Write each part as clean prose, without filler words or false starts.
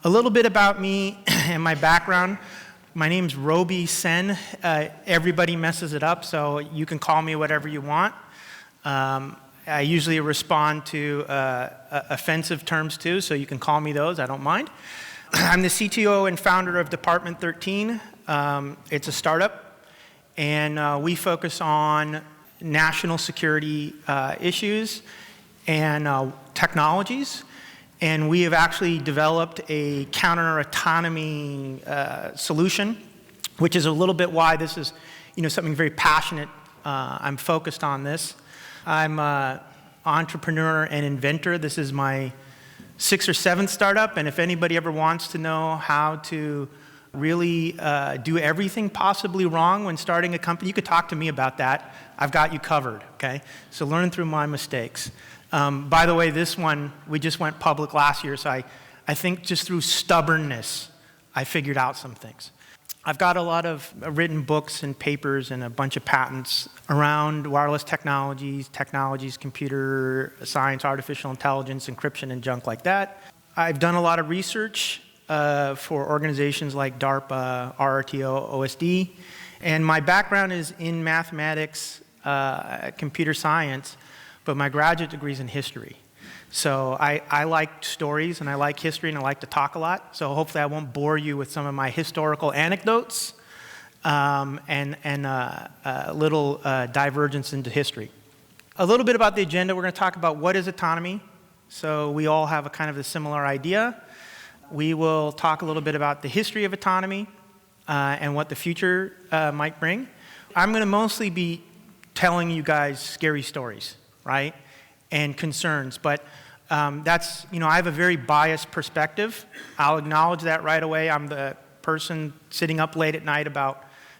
A little bit about me and my background. My name's Robi Sen. Everybody messes it up, so you can call me whatever you want. I usually respond to offensive terms too, so you can call me those, I don't mind. I'm the CTO and founder of Department 13. It's a startup, and we focus on national security issues and technologies. And we have actually developed a counter-autonomy solution, which is a little bit why this is, something very passionate. I'm focused on this. I'm an entrepreneur and inventor. This is my 6th or 7th startup, and if anybody ever wants to know how to really do everything possibly wrong when starting a company, you could talk to me about that. I've got you covered, okay? So learn through my mistakes. By the way, this one, we just went public last year, so I think just through stubbornness, I figured out some things. I've got a lot of written books and papers and a bunch of patents around wireless technologies, computer science, artificial intelligence, encryption, and junk like that. I've done a lot of research for organizations like DARPA, RRTO, OSD, and my background is in mathematics, computer science, but my graduate degree is in history. So I like stories, and I like history, and I like to talk a lot. So hopefully I won't bore you with some of my historical anecdotes and a little divergence into history. A little bit about the agenda. We're going to talk about what is autonomy. So we all have a kind of a similar idea. We will talk a little bit about the history of autonomy and what the future might bring. I'm going to mostly be telling you guys scary stories, right, and concerns, but that's, I have a very biased perspective. I'll acknowledge that right away. I'm the person sitting up late at night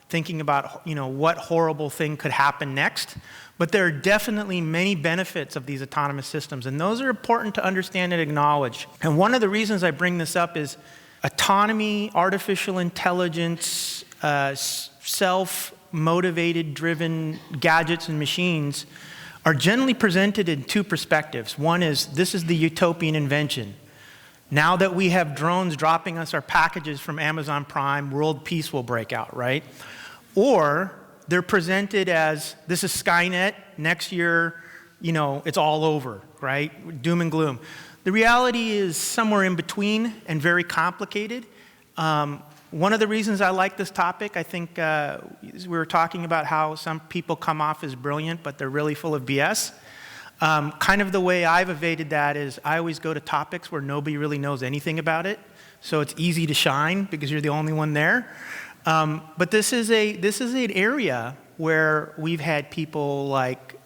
thinking about, what horrible thing could happen next, but there are definitely many benefits of these autonomous systems, and those are important to understand and acknowledge. And one of the reasons I bring this up is autonomy, artificial intelligence, self-motivated, driven gadgets and machines are generally presented in two perspectives. One is, this is the utopian invention. Now that we have drones dropping us our packages from Amazon Prime, world peace will break out, right? Or they're presented as, this is Skynet, next year, it's all over, right? Doom and gloom. The reality is somewhere in between and very complicated. One of the reasons I like this topic, I think we were talking about how some people come off as brilliant, but they're really full of BS. Kind of the way I've evaded that is I always go to topics where nobody really knows anything about it, so it's easy to shine because you're the only one there. But this is an area where we've had people like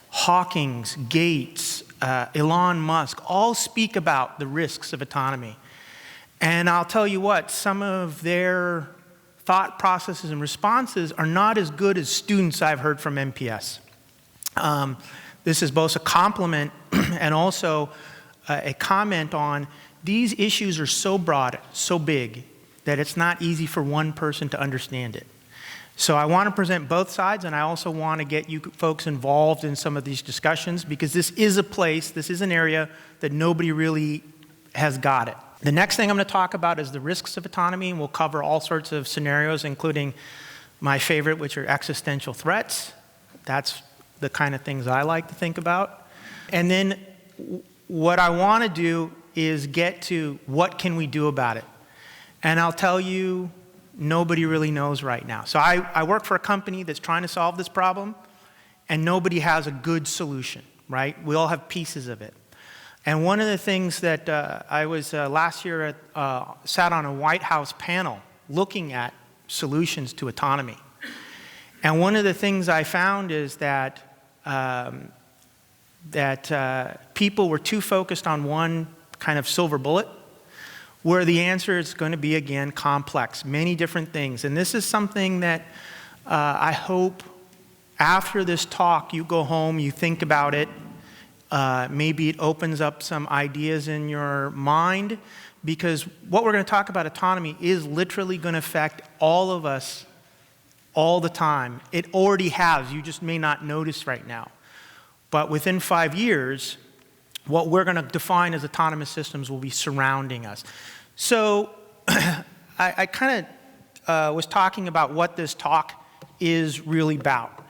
Hawkins, Gates, Elon Musk all speak about the risks of autonomy. And I'll tell you what, some of their thought processes and responses are not as good as students I've heard from MPS. This is both a compliment and also a comment on these issues are so broad, so big, that it's not easy for one person to understand it. So I want to present both sides, and I also want to get you folks involved in some of these discussions because this is an area that nobody really has got it. The next thing I'm going to talk about is the risks of autonomy, and we'll cover all sorts of scenarios, including my favorite, which are existential threats. That's the kind of things I like to think about. And then what I want to do is get to what can we do about it. And I'll tell you, nobody really knows right now. So I work for a company that's trying to solve this problem, and nobody has a good solution, right? We all have pieces of it. And one of the things that I was last year sat on a White House panel looking at solutions to autonomy. And one of the things I found is that people were too focused on one kind of silver bullet, where the answer is going to be, again, complex, many different things. And this is something that I hope after this talk you go home, you think about it. Maybe it opens up some ideas in your mind, because what we're going to talk about autonomy is literally going to affect all of us all the time. It already has. You just may not notice right now. But within 5 years, what we're going to define as autonomous systems will be surrounding us. So I kind of was talking about what this talk is really about.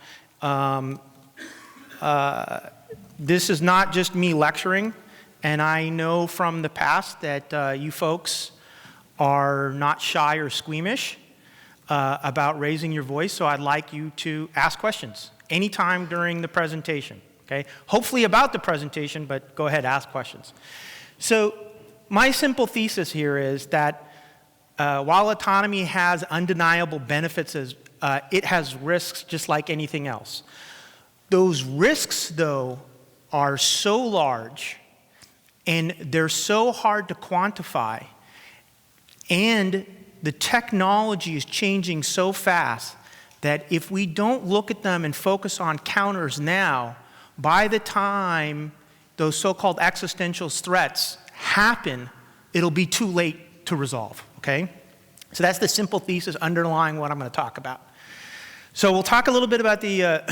This is not just me lecturing, and I know from the past that you folks are not shy or squeamish about raising your voice, so I'd like you to ask questions anytime during the presentation, okay? Hopefully about the presentation, but go ahead, ask questions. So my simple thesis here is that while autonomy has undeniable benefits, it has risks just like anything else. Those risks, though, are so large and they're so hard to quantify, and the technology is changing so fast that if we don't look at them and focus on counters now, by the time those so-called existential threats happen, it'll be too late to resolve, okay? So that's the simple thesis underlying what I'm going to talk about. So we'll talk a little bit about the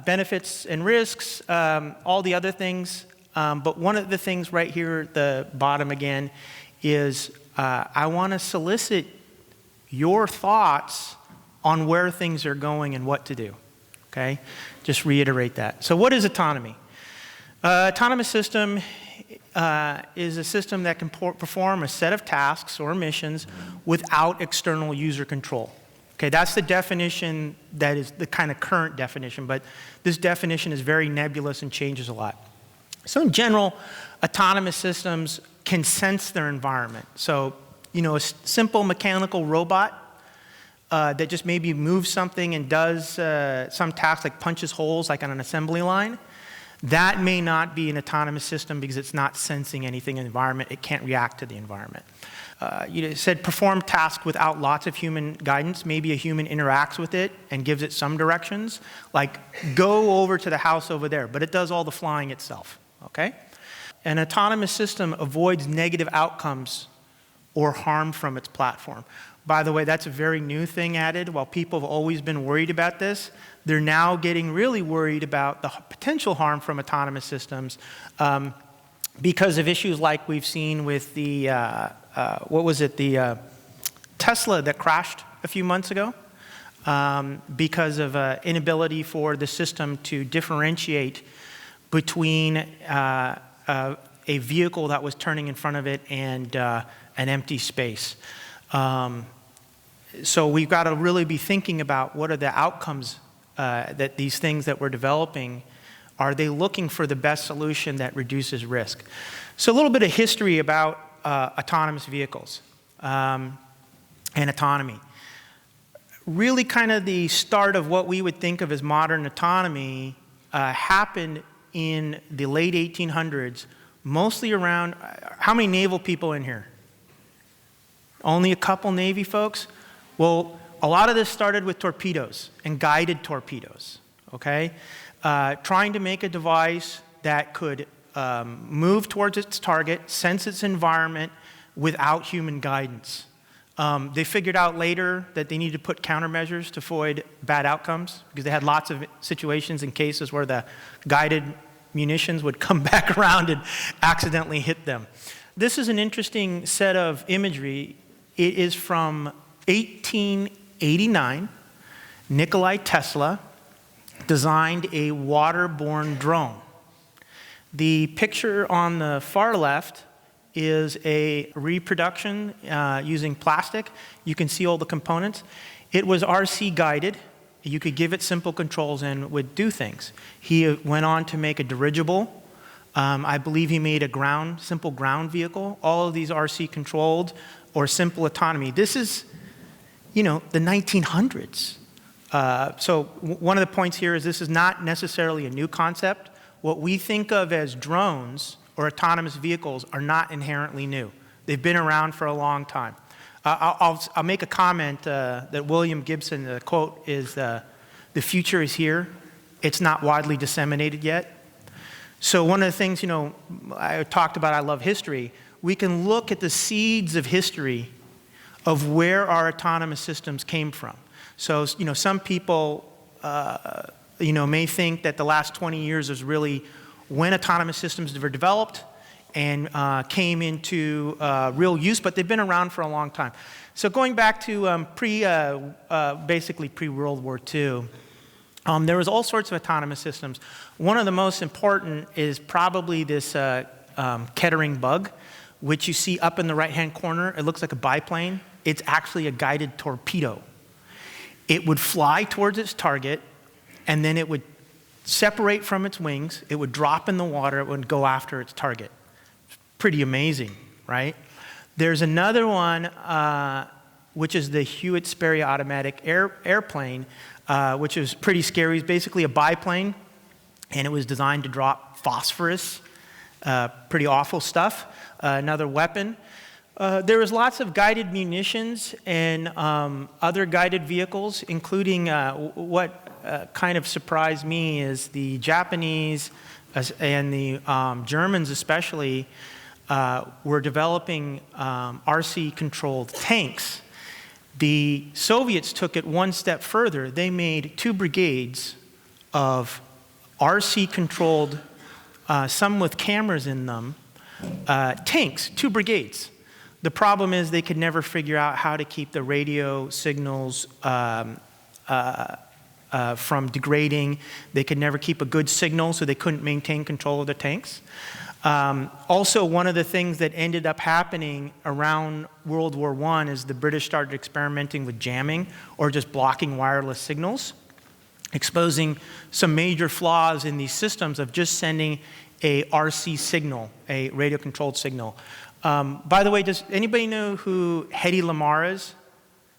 benefits and risks, all the other things, but one of the things right here at the bottom again is I want to solicit your thoughts on where things are going and what to do, okay? Just reiterate that. So what is autonomy? Autonomous system is a system that can perform a set of tasks or missions without external user control. Okay, that's the definition that is the kind of current definition, but this definition is very nebulous and changes a lot. So in general, autonomous systems can sense their environment. So, you know, a simple mechanical robot that just maybe moves something and does some task like punches holes like on an assembly line, that may not be an autonomous system because it's not sensing anything in the environment. It can't react to the environment. You said perform tasks without lots of human guidance. Maybe a human interacts with it and gives it some directions, like go over to the house over there, but it does all the flying itself, okay? An autonomous system avoids negative outcomes or harm from its platform. By the way, that's a very new thing added. While people have always been worried about this, they're now getting really worried about the potential harm from autonomous systems because of issues like we've seen with the, the Tesla that crashed a few months ago because of inability for the system to differentiate between a vehicle that was turning in front of it and an empty space. So we've got to really be thinking about what are the outcomes that these things that we're developing, are they looking for the best solution that reduces risk? So a little bit of history about autonomous vehicles and autonomy. Really kind of the start of what we would think of as modern autonomy happened in the late 1800s, mostly around, how many naval people in here? Only a couple Navy folks? Well, a lot of this started with torpedoes and guided torpedoes, okay? Trying to make a device that could move towards its target, sense its environment without human guidance. They figured out later that they needed to put countermeasures to avoid bad outcomes because they had lots of situations and cases where the guided munitions would come back around and accidentally hit them. This is an interesting set of imagery. It is from 1889. Nikola Tesla designed a waterborne drone. The picture on the far left is a reproduction using plastic. You can see all the components. It was RC guided. You could give it simple controls and it would do things. He went on to make a dirigible. I believe he made a simple ground vehicle. All of these RC controlled or simple autonomy. This is, you know, the 1900s. So one of the points here is this is not necessarily a new concept. What we think of as drones or autonomous vehicles are not inherently new. They've been around for a long time. I'll make a comment that William Gibson, the quote is, the future is here. It's not widely disseminated yet. So one of the things, you know, I talked about, I love history. we can look at the seeds of history of where our autonomous systems came from. So, some people, may think that the last 20 years is really when autonomous systems were developed and came into real use, but they've been around for a long time. So going back to basically pre-World War II, there was all sorts of autonomous systems. One of the most important is probably this Kettering bug, which you see up in the right-hand corner. It looks like a biplane. It's actually a guided torpedo. It would fly towards its target, and then it would separate from its wings. It would drop in the water. It would go after its target. Pretty amazing, right? There's another one, which is the Hewitt-Sperry automatic airplane, which is pretty scary. It's basically a biplane, and it was designed to drop phosphorus. Pretty awful stuff. Another weapon. There was lots of guided munitions and other guided vehicles, including what kind of surprised me is the Japanese and the Germans especially were developing RC-controlled tanks. The Soviets took it one step further. They made 2 brigades of RC-controlled, some with cameras in them, tanks, 2 brigades. The problem is they could never figure out how to keep the radio signals from degrading. They could never keep a good signal, so they couldn't maintain control of the tanks. Also, one of the things that ended up happening around World War I is the British started experimenting with jamming or just blocking wireless signals, exposing some major flaws in these systems of just sending a RC signal, a radio-controlled signal. By the way, does anybody know who Hedy Lamarr is?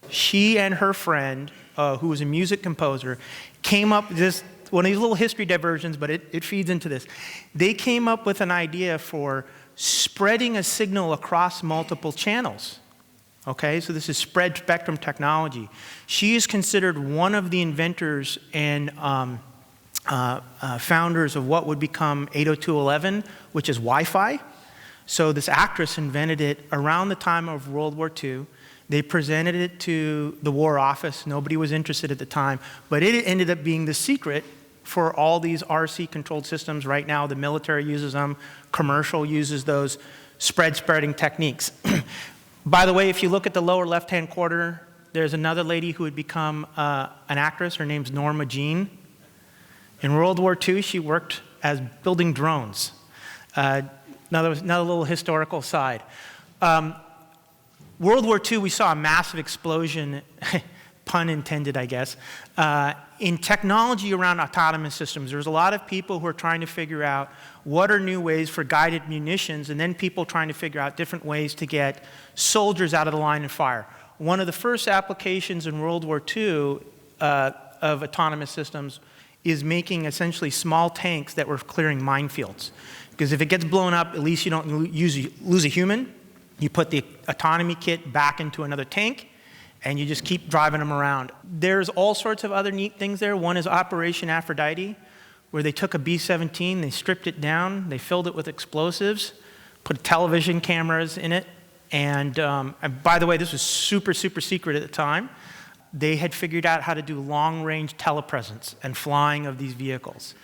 She and her friend, who was a music composer, came up with this, one of these little history diversions, but it feeds into this. They came up with an idea for spreading a signal across multiple channels. Okay, so this is spread spectrum technology. She is considered one of the inventors and founders of what would become 802.11, which is Wi-Fi. So this actress invented it around the time of World War II. They presented it to the War Office. Nobody was interested at the time, but it ended up being the secret for all these RC-controlled systems. Right now, the military uses them, commercial uses those spreading techniques. By the way, if you look at the lower left-hand corner, there's another lady who would become an actress. Her name's Norma Jean. In World War II, she worked as building drones. Another little historical side. World War II, we saw a massive explosion, pun intended, I guess, in technology around autonomous systems. There's a lot of people who are trying to figure out what are new ways for guided munitions, and then people trying to figure out different ways to get soldiers out of the line of fire. One of the first applications in World War II of autonomous systems is making essentially small tanks that were clearing minefields. Because if it gets blown up, at least you don't lose a human. You put the autonomy kit back into another tank, and you just keep driving them around. There's all sorts of other neat things there. One is Operation Aphrodite, where they took a B-17, they stripped it down, they filled it with explosives, put television cameras in it, and by the way, this was super, super secret at the time. They had figured out how to do long-range telepresence and flying of these vehicles.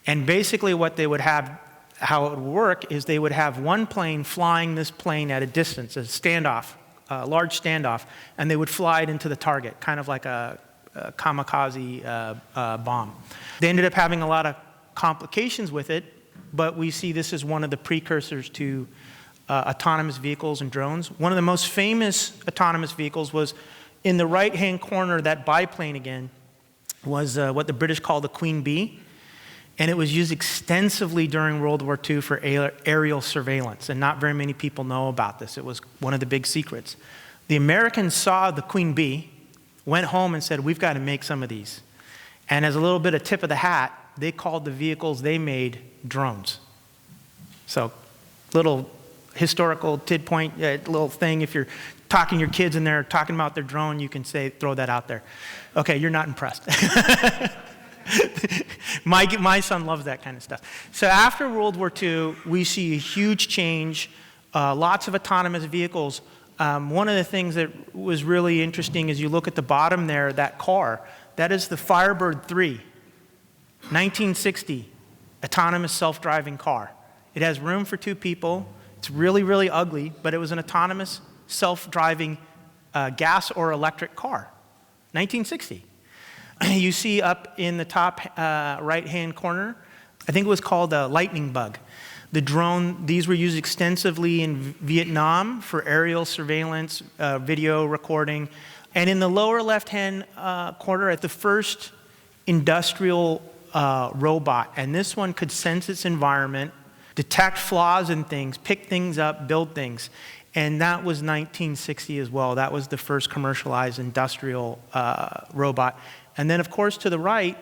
And basically what they would have, how it would work is they would have one plane flying this plane at a distance, a standoff, a large standoff, and they would fly it into the target, kind of like a kamikaze bomb. They ended up having a lot of complications with it, but we see this as one of the precursors to autonomous vehicles and drones. One of the most famous autonomous vehicles was in the right-hand corner, that biplane again, was what the British called the Queen Bee. And it was used extensively during World War II for aerial surveillance, and not very many people know about this. It was one of the big secrets. The Americans saw the Queen Bee, went home and said, we've got to make some of these. And as a little bit of tip of the hat, they called the vehicles they made drones. So, little historical tidpoint, little thing. If you're talking to your kids and they're talking about their drone, you can throw that out there. Okay, you're not impressed. My son loves that kind of stuff. So after World War II, we see a huge change Lots of autonomous vehicles. One of the things that was really interesting is you look at the bottom there, that car. That is the Firebird 3, 1960, autonomous self-driving car. It has room for 2 people. It's really, really ugly, but it was an autonomous self-driving gas or electric car, 1960. You see up in the top right-hand corner, I think it was called a lightning bug. The drone, these were used extensively in Vietnam for aerial surveillance, video recording. And in the lower left-hand corner, at the first industrial robot, and this one could sense its environment, detect flaws in things, pick things up, build things. And that was 1960 as well. That was the first commercialized industrial robot. And then, of course, to the right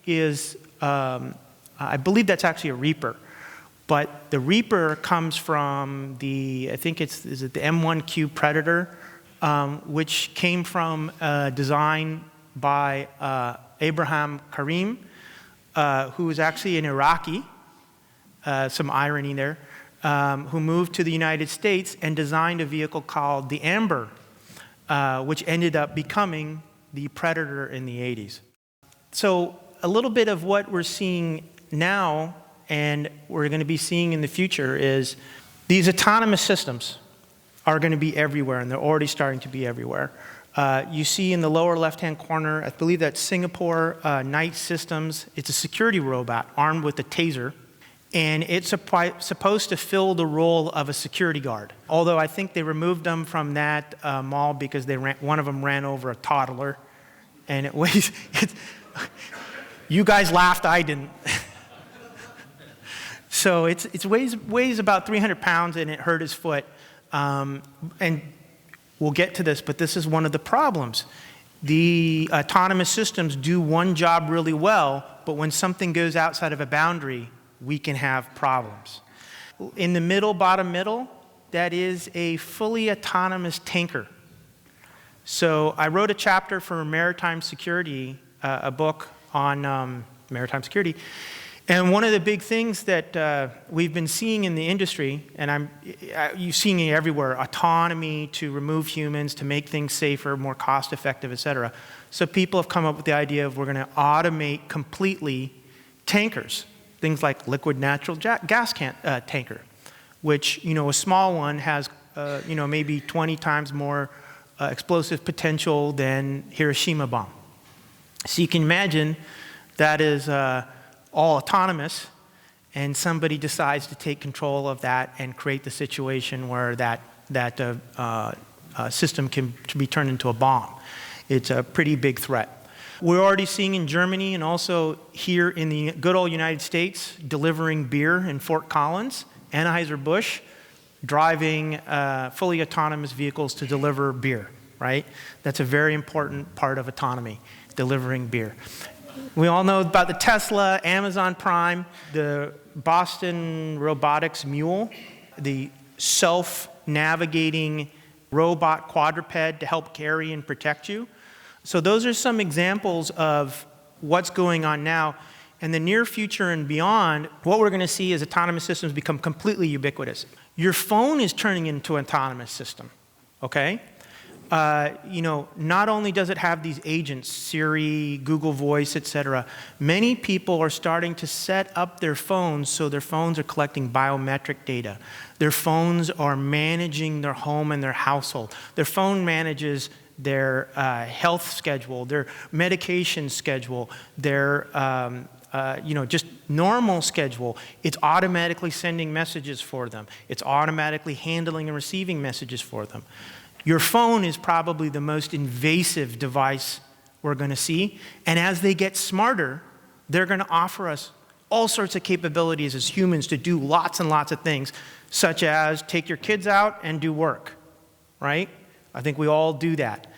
is, I believe that's actually a Reaper. But the Reaper comes from the, I think is it the M1Q Predator, which came from a design by Abraham Karim, who was actually an Iraqi, some irony there, who moved to the United States and designed a vehicle called the Amber, which ended up becoming the Predator in the 80s. So a little bit of what we're seeing now and we're going to be seeing in the future is these autonomous systems are going to be everywhere, and they're already starting to be everywhere. You see in the lower left-hand corner, I believe that's Singapore Night Systems. It's a security robot armed with a taser, and it's supposed to fill the role of a security guard. Although I think they removed them from that mall because one of them ran over a toddler, and it weighs. You guys laughed, I didn't. So it weighs about 300 pounds, and it hurt his foot. And we'll get to this, but this is one of the problems. The autonomous systems do one job really well, but when something goes outside of a boundary, we can have problems. In the middle, bottom middle, that is a fully autonomous tanker. So I wrote a chapter for maritime security, a book on maritime security. And one of the big things that we've been seeing in the industry, and you're seeing it everywhere, autonomy to remove humans, to make things safer, more cost-effective, et cetera. So people have come up with the idea of we're going to automate completely tankers, things like liquid natural gas tanker, which, a small one has, maybe 20 times more explosive potential than Hiroshima bomb. So you can imagine that is all autonomous, and somebody decides to take control of that and create the situation where that system can be turned into a bomb. It's a pretty big threat. We're already seeing in Germany and also here in the good old United States delivering beer in Fort Collins, Anheuser-Busch driving fully autonomous vehicles to deliver beer, right? That's a very important part of autonomy, delivering beer. We all know about the Tesla, Amazon Prime, the Boston Robotics Mule, the self-navigating robot quadruped to help carry and protect you. So those are some examples of what's going on now. In the near future and beyond, what we're going to see is autonomous systems become completely ubiquitous. Your phone is turning into an autonomous system, okay? Not only does it have these agents, Siri, Google Voice, etc., many people are starting to set up their phones so their phones are collecting biometric data. Their phones are managing their home and their household. Their phone manages their health schedule, their medication schedule, their just normal schedule. It's automatically sending messages for them. It's automatically handling and receiving messages for them. Your phone is probably the most invasive device we're going to see. And as they get smarter, they're going to offer us all sorts of capabilities as humans to do lots and lots of things, such as take your kids out and do work, right? I think we all do that.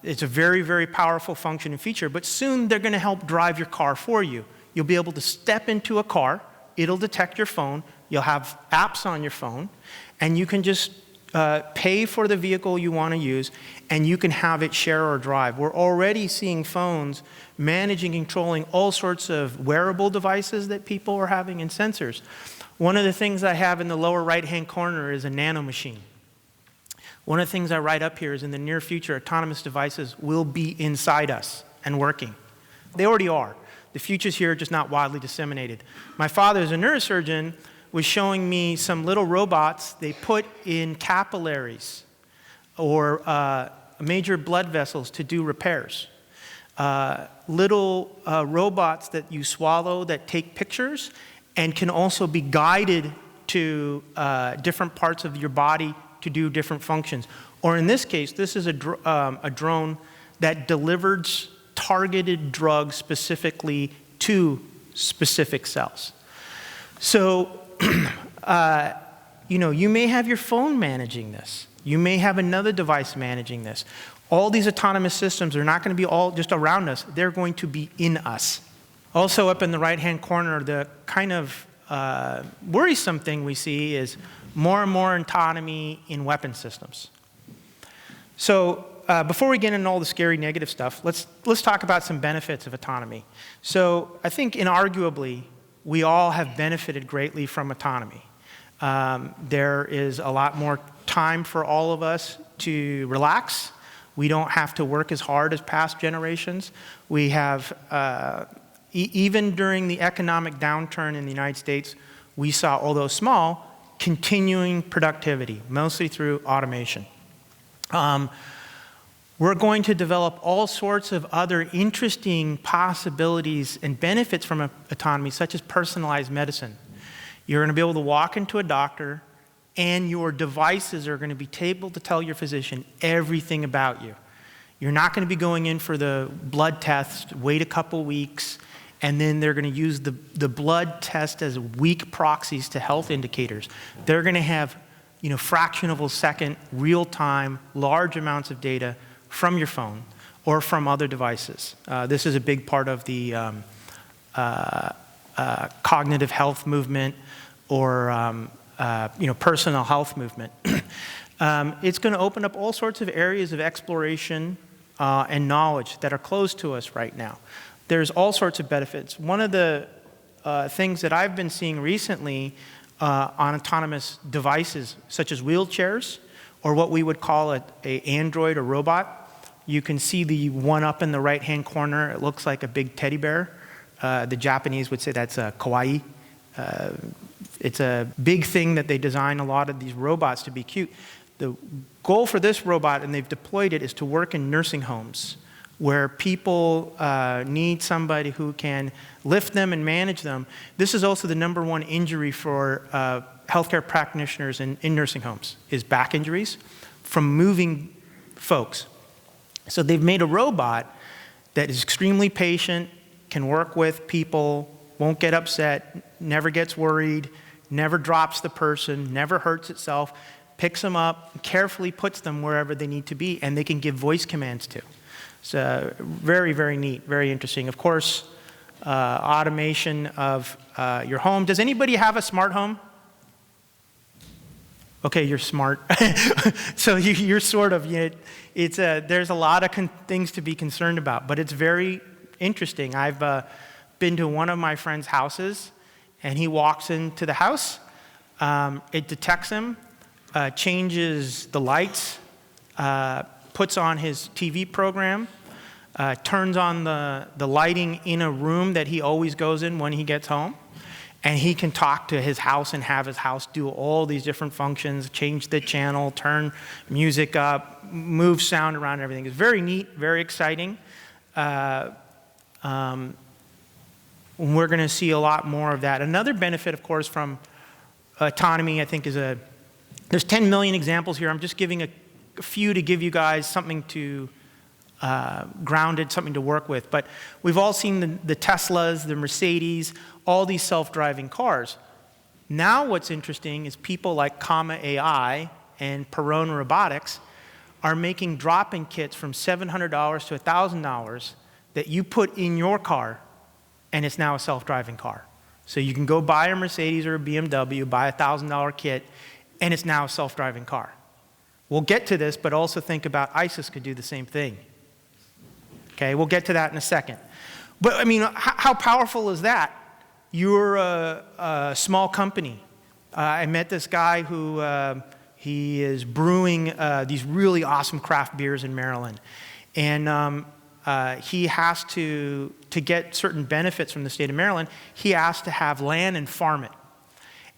It's a very, very powerful function and feature, but soon they're going to help drive your car for you. You'll be able to step into a car, it'll detect your phone, you'll have apps on your phone, and you can just pay for the vehicle you want to use, and you can have it share or drive. We're already seeing phones managing and controlling all sorts of wearable devices that people are having and sensors. One of the things I have in the lower right-hand corner is a nano machine. One of the things I write up here is in the near future, autonomous devices will be inside us and working. They already are. The future's here, just not widely disseminated. My father, as a neurosurgeon, was showing me some little robots they put in capillaries or major blood vessels to do repairs. Little robots that you swallow that take pictures and can also be guided to different parts of your body to do different functions. Or in this case, this is a drone that delivers targeted drugs specifically to specific cells. So, you may have your phone managing this. You may have another device managing this. All these autonomous systems are not going to be all just around us. They're going to be in us. Also up in the right-hand corner, the kind of worrisome thing we see is more and more autonomy in weapon systems. So before we get into all the scary negative stuff, let's talk about some benefits of autonomy. So I think inarguably, we all have benefited greatly from autonomy. There is a lot more time for all of us to relax. We don't have to work as hard as past generations. We have, even during the economic downturn in the United States, we saw, although small, continuing productivity, mostly through automation. We're going to develop all sorts of other interesting possibilities and benefits from autonomy, such as personalized medicine. You're going to be able to walk into a doctor, and your devices are going to be able to tell your physician everything about you. You're not going to be going in for the blood test, wait a couple weeks, and then they're going to use the blood test as weak proxies to health indicators. They're going to have, fraction of a second, real-time, large amounts of data from your phone or from other devices. This is a big part of the cognitive health movement or personal health movement. It's going to open up all sorts of areas of exploration and knowledge that are closed to us right now. There's all sorts of benefits. One of the things that I've been seeing recently on autonomous devices, such as wheelchairs, or what we would call an android or robot. You can see the one up in the right-hand corner. It looks like a big teddy bear. The Japanese would say that's a kawaii. It's a big thing that they design a lot of these robots to be cute. The goal for this robot, and they've deployed it, is to work in nursing homes where people need somebody who can lift them and manage them. This is also the #1 injury for healthcare practitioners in nursing homes, is back injuries from moving folks. So they've made a robot that is extremely patient, can work with people, won't get upset, never gets worried, never drops the person, never hurts itself, picks them up, carefully puts them wherever they need to be, and they can give voice commands to. So very, very neat, very interesting. Of course, automation of your home. Does anybody have a smart home? Okay, you're smart. So you're sort of, there's a lot of things to be concerned about, but it's very interesting. I've been to one of my friend's houses, and he walks into the house. It detects him, changes the lights, puts on his TV program, turns on the lighting in a room that he always goes in when he gets home. And he can talk to his house and have his house do all these different functions, change the channel, turn music up, move sound around, everything. It's very neat, very exciting. We're going to see a lot more of that. Another benefit, of course, from autonomy, I think, is there's 10 million examples here. I'm just giving a few to give you guys something to grounded, something to work with. But we've all seen the Teslas, the Mercedes, all these self-driving cars. Now what's interesting is people like Comma AI and Perrone Robotics are making drop-in kits from $700 to $1,000 that you put in your car, and it's now a self-driving car. So you can go buy a Mercedes or a BMW, buy a $1,000 kit, and it's now a self-driving car. We'll get to this, but also think about ISIS could do the same thing. Okay, we'll get to that in a second. But I mean, how powerful is that? You're a small company. I met this guy who he is brewing these really awesome craft beers in Maryland. And he has to get certain benefits from the state of Maryland, he has to have land and farm it.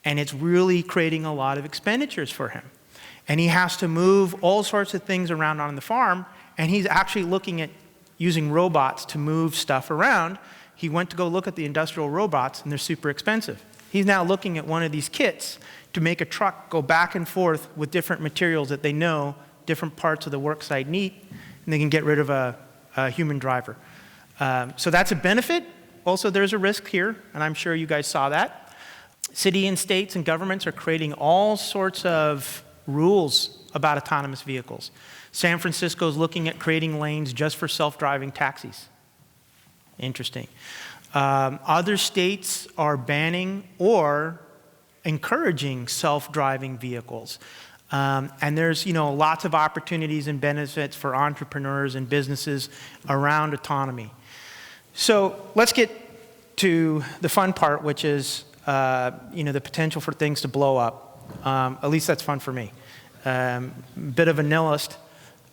And it's really creating a lot of expenditures for him. And he has to move all sorts of things around on the farm, and he's actually looking at using robots to move stuff around. He went to go look at the industrial robots, and they're super expensive. He's now looking at one of these kits to make a truck go back and forth with different materials that they know different parts of the work site need, and they can get rid of a human driver. So that's a benefit. Also, there's a risk here, and I'm sure you guys saw that. City and states and governments are creating all sorts of rules about autonomous vehicles. San Francisco is looking at creating lanes just for self-driving taxis. Interesting. Other states are banning or encouraging self-driving vehicles. And there's lots of opportunities and benefits for entrepreneurs and businesses around autonomy. So let's get to the fun part, which is the potential for things to blow up. At least that's fun for me. Bit of a nihilist.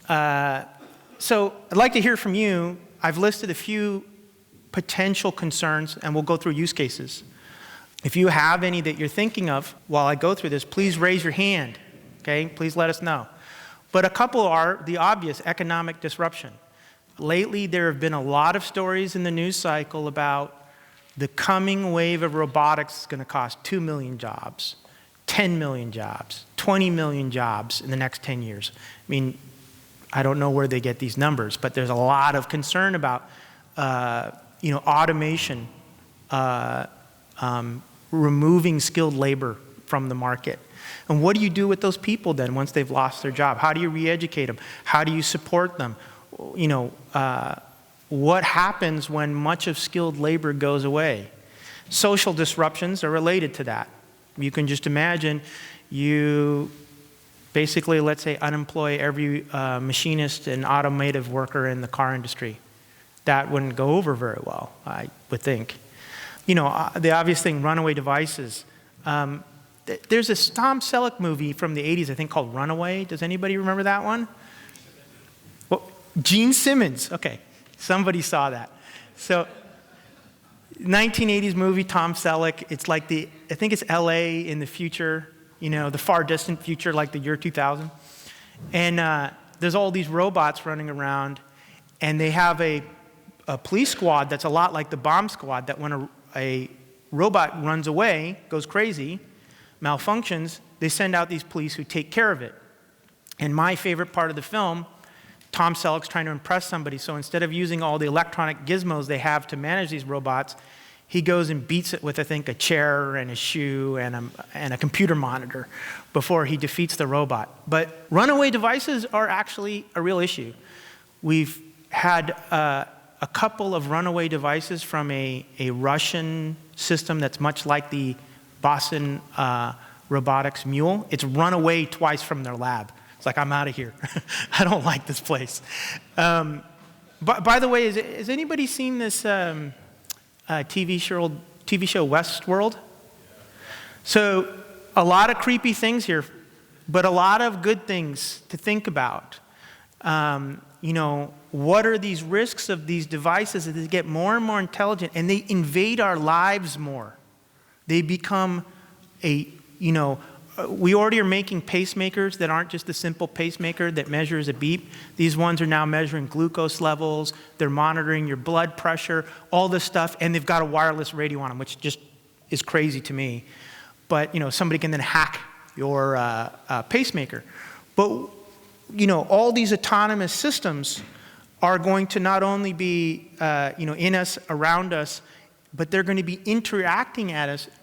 So I'd like to hear from you. I've listed a few potential concerns, and we'll go through use cases. If you have any that you're thinking of while I go through this, please raise your hand. Okay, please let us know. But a couple are the obvious: economic disruption. Lately, there have been a lot of stories in the news cycle about the coming wave of robotics is going to cost 2 million jobs, 10 million jobs, 20 million jobs in the next 10 years. I mean, I don't know where they get these numbers, but there's a lot of concern about automation, removing skilled labor from the market. And what do you do with those people then once they've lost their job? How do you re-educate them? How do you support them? What happens when much of skilled labor goes away? Social disruptions are related to that. You can just imagine you basically, let's say, unemploy every machinist and automotive worker in the car industry. That wouldn't go over very well, I would think. The obvious thing, runaway devices. There's a Tom Selleck movie from the 80s, I think, called Runaway. Does anybody remember that one? Well, Gene Simmons. Okay, somebody saw that. So, 1980s movie, Tom Selleck. It's like I think it's LA in the future, the far distant future, like the year 2000. And there's all these robots running around, and they have a police squad that's a lot like the bomb squad, that when a robot runs away, goes crazy, malfunctions, they send out these police who take care of it. And my favorite part of the film, Tom Selleck's trying to impress somebody, so instead of using all the electronic gizmos they have to manage these robots, he goes and beats it with, I think, a chair and a shoe and a computer monitor before he defeats the robot. But runaway devices are actually a real issue. We've had a couple of runaway devices from a Russian system that's much like the Boston Robotics Mule. It's run away twice from their lab. It's like, I'm out of here. I don't like this place. By the way, has anybody seen this TV show Westworld? So a lot of creepy things here, but a lot of good things to think about. What are these risks of these devices as they get more and more intelligent and they invade our lives more? They become we already are making pacemakers that aren't just a simple pacemaker that measures a beat. These ones are now measuring glucose levels. They're monitoring your blood pressure, all this stuff, and they've got a wireless radio on them, which just is crazy to me. But, somebody can then hack your pacemaker. But, all these autonomous systems are going to not only be, in us, around us, but they're going to be interacting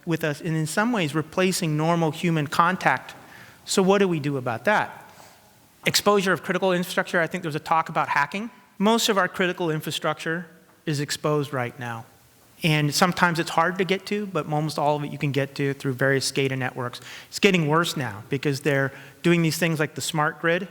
with us, and in some ways replacing normal human contact. So what do we do about that? Exposure of critical infrastructure. I think there was a talk about hacking. Most of our critical infrastructure is exposed right now. And sometimes it's hard to get to, but almost all of it you can get to through various SCADA networks. It's getting worse now because they're doing these things like the smart grid,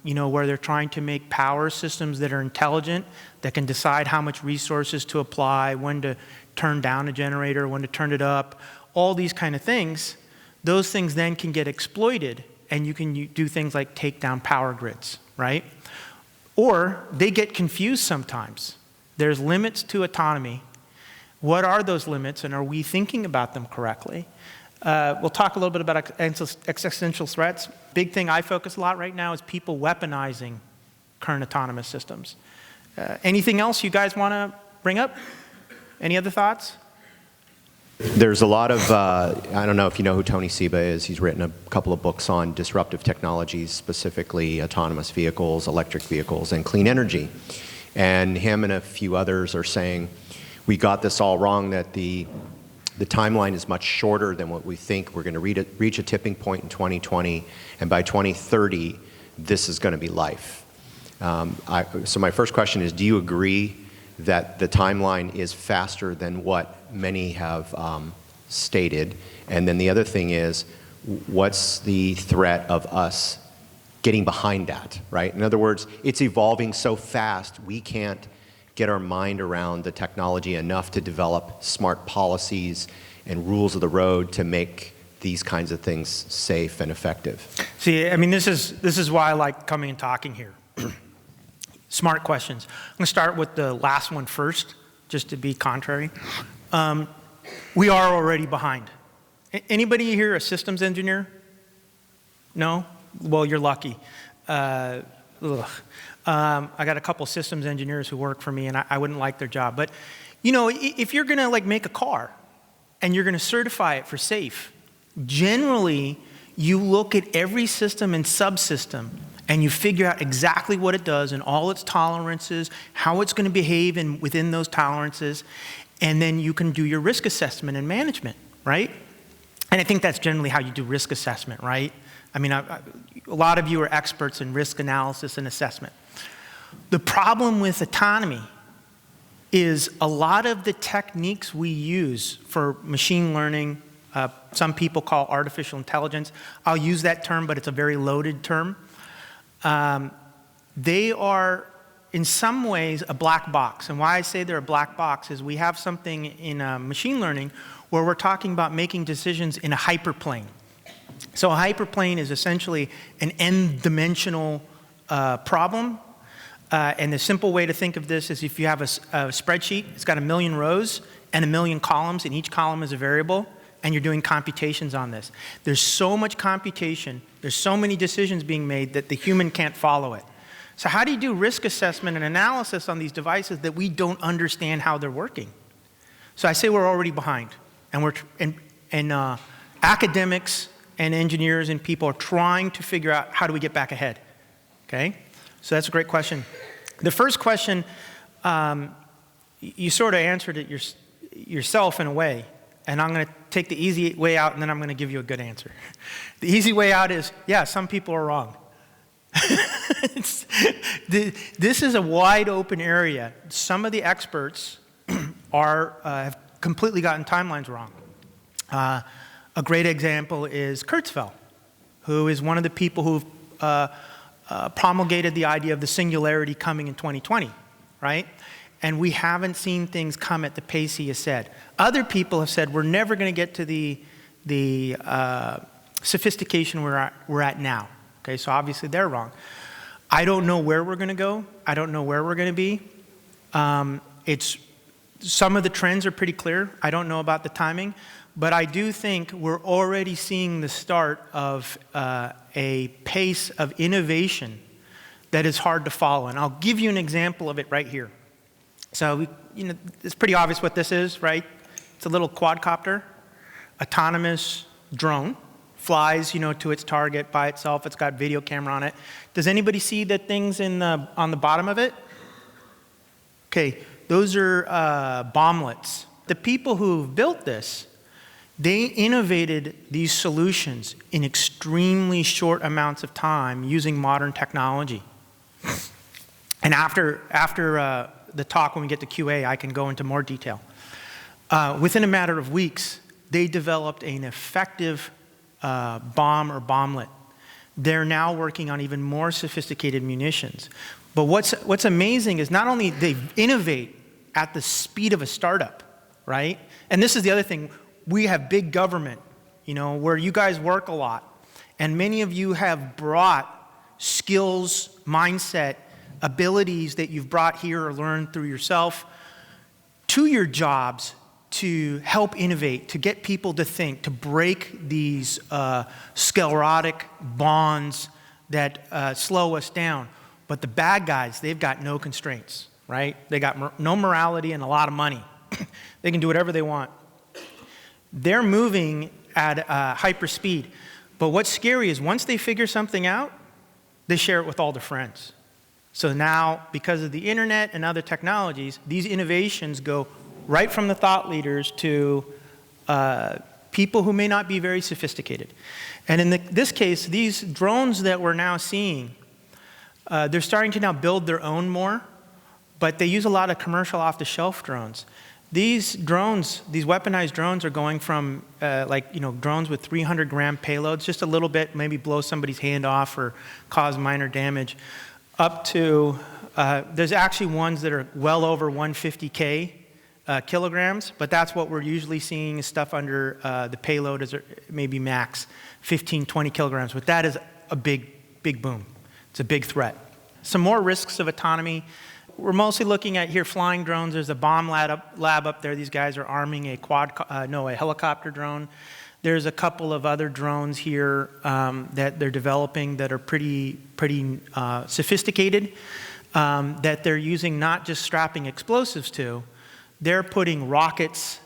where they're trying to make power systems that are intelligent, that can decide how much resources to apply, when to turn down a generator, when to turn it up, all these kind of things. those things then can get exploited, and you can do things like take down power grids, right? Or they get confused sometimes. There's limits to autonomy. What are those limits, and are we thinking about them correctly? We'll talk a little bit about existential threats. Big thing I focus a lot right now is people weaponizing current autonomous systems. Anything else you guys want to bring up? Any other thoughts? There's a lot of, I don't know if you know who Tony Seba is. He's written a couple of books on disruptive technologies, specifically autonomous vehicles, electric vehicles, and clean energy. And him and a few others are saying, we got this all wrong, that the timeline is much shorter than what we think. We're going to reach a tipping point in 2020, and by 2030, this is going to be life. So my first question is, do you agree that the timeline is faster than what many have stated? And then the other thing is, what's the threat of us getting behind that, right? In other words, it's evolving so fast, we can't get our mind around the technology enough to develop smart policies and rules of the road to make these kinds of things safe and effective. See, I mean, this is why I like coming and talking here. Smart questions. I'm going to start with the last one first, just to be contrary. We are already behind. Anybody here a systems engineer? No? Well, you're lucky. I got a couple systems engineers who work for me, and I wouldn't like their job. But, you know, if you're going to like make a car and you're going to certify it for safe, generally you look at every system and subsystem and you figure out exactly what it does and all its tolerances, how it's going to behave within those tolerances, and then you can do your risk assessment and management, right? And I think that's generally how you do risk assessment, right? I mean, a lot of you are experts in risk analysis and assessment. The problem with autonomy is a lot of the techniques we use for machine learning, some people call artificial intelligence. I'll use that term, but it's a very loaded term. They are, in some ways, a black box. And why I say they're a black box is we have something in machine learning where we're talking about making decisions in a hyperplane. So a hyperplane is essentially an n-dimensional problem. And the simple way to think of this is if you have a spreadsheet, it's got 1 million rows and 1 million columns, and each column is a variable, and you're doing computations on this. There's so much computation, there's so many decisions being made that the human can't follow it. So how do you do risk assessment and analysis on these devices that we don't understand how they're working? So I say we're already behind, and academics and engineers and people are trying to figure out how do we get back ahead, okay? So that's a great question. The first question, you sort of answered it yourself in a way, and I'm going to take the easy way out, and then I'm going to give you a good answer. The easy way out is, yeah, some people are wrong. This is a wide open area. Some of the experts have completely gotten timelines wrong. A great example is Kurzweil, who is one of the people who've promulgated the idea of the singularity coming in 2020, right? And we haven't seen things come at the pace he has said. Other people have said we're never going to get to the sophistication we're at now. Okay, so obviously they're wrong. I don't know where we're going to go. I don't know where we're going to be. Some of the trends are pretty clear. I don't know about the timing, but I do think we're already seeing the start of a pace of innovation that is hard to follow. And I'll give you an example of it right here. So, it's pretty obvious what this is, right? It's a little quadcopter, autonomous drone, flies, to its target by itself. It's got video camera on it. Does anybody see the things on the bottom of it? Okay, those are bomblets. The people who've built this, they innovated these solutions in extremely short amounts of time using modern technology. And after the talk, when we get to QA, I can go into more detail. Within a matter of weeks, they developed an effective bomb or bomblet. They're now working on even more sophisticated munitions. But what's amazing is not only they innovate at the speed of a startup, right? And this is the other thing. We have big government, where you guys work a lot. And many of you have brought skills, mindset, abilities that you've brought here or learned through yourself to your jobs to help innovate, to get people to think, to break these sclerotic bonds that slow us down. But the bad guys, they've got no constraints, right? They got no morality and a lot of money. They can do whatever they want. They're moving at hyper speed. But what's scary is once they figure something out, they share it with all their friends. So now, because of the internet and other technologies, these innovations go right from the thought leaders to people who may not be very sophisticated. And in this case, these drones that we're now seeing, they're starting to now build their own more, but they use a lot of commercial off-the-shelf drones. These drones, these weaponized drones are going from drones with 300-gram payloads, just a little bit, maybe blow somebody's hand off or cause minor damage, up to, there's actually ones that are well over 150K kilograms, but that's what we're usually seeing is stuff under the payload is maybe max 15, 20 kilograms, but that is a big boom. It's a big threat. Some more risks of autonomy. We're mostly looking at here flying drones. There's a bomb lab up there. These guys are arming a helicopter drone. There's a couple of other drones here that they're developing that are pretty sophisticated, that they're using not just strapping explosives to, they're putting rockets,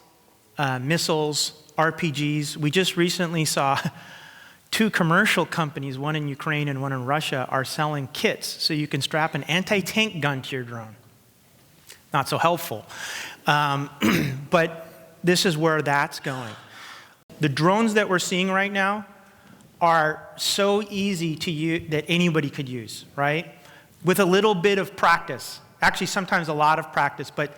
missiles, RPGs. We just recently saw 2 commercial companies, one in Ukraine and one in Russia, are selling kits so you can strap an anti-tank gun to your drone. Not so helpful. But this is where that's going. The drones that we're seeing right now are so easy to use that anybody could use, right? With a little bit of practice. Actually, sometimes a lot of practice, but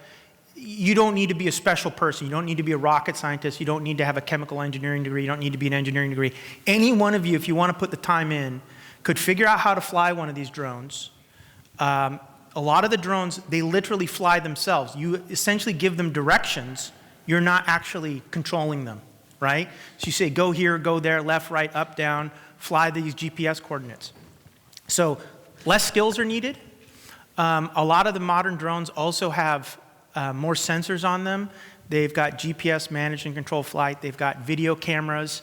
you don't need to be a special person. You don't need to be a rocket scientist. You don't need to have a chemical engineering degree. You don't need to be an engineering degree. Any one of you, if you want to put the time in, could figure out how to fly one of these drones. A lot of the drones, they literally fly themselves. You essentially give them directions. You're not actually controlling them, right? So you say, go here, go there, left, right, up, down, fly these GPS coordinates. So less skills are needed. A lot of the modern drones also have more sensors on them. They've got GPS manage and control flight. They've got video cameras.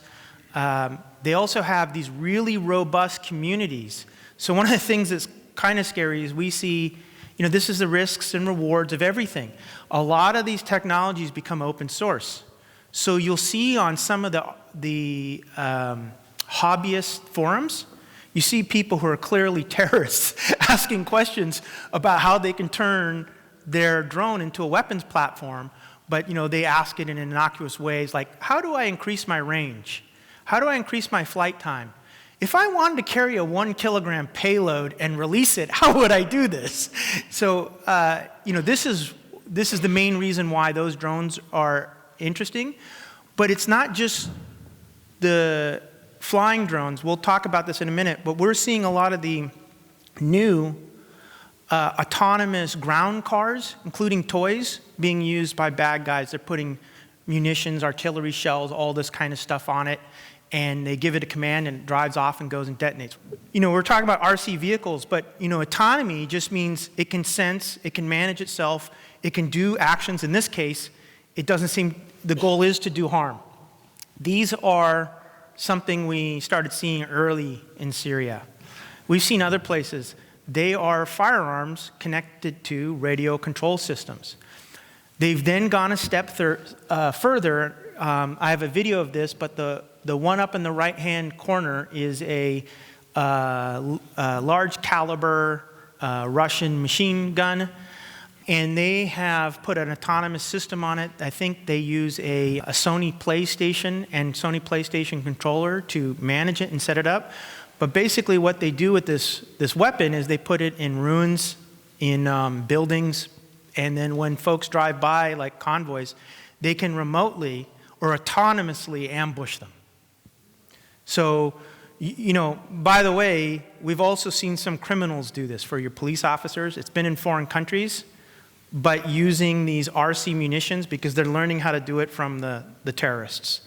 They also have these really robust communities. So one of the things that's kind of scary is we see, this is the risks and rewards of everything. A lot of these technologies become open source. So you'll see on some of the hobbyist forums, you see people who are clearly terrorists asking questions about how they can turn their drone into a weapons platform, but they ask it in innocuous ways like, how do I increase my range? How do I increase my flight time? If I wanted to carry a 1 kilogram payload and release it, how would I do this? So, this is the main reason why those drones are interesting, but it's not just the flying drones. We'll talk about this in a minute, but we're seeing a lot of the new autonomous ground cars, including toys, being used by bad guys. They're putting munitions, artillery shells, all this kind of stuff on it, and they give it a command and it drives off and goes and detonates. We're talking about RC vehicles, but autonomy just means it can sense, it can manage itself, it can do actions. In this case, it doesn't seem, the goal is to do harm. These are something we started seeing early in Syria. We've seen other places. They are firearms connected to radio control systems. They've then gone a step further. I have a video of this, but the one up in the right-hand corner is a large caliber Russian machine gun, and they have put an autonomous system on it. I think they use a Sony PlayStation and Sony PlayStation controller to manage it and set it up. But basically what they do with this weapon is they put it in ruins, in buildings, and then when folks drive by, like convoys, they can remotely or autonomously ambush them. So, by the way, we've also seen some criminals do this for your police officers. It's been in foreign countries, but using these RC munitions because they're learning how to do it from the terrorists.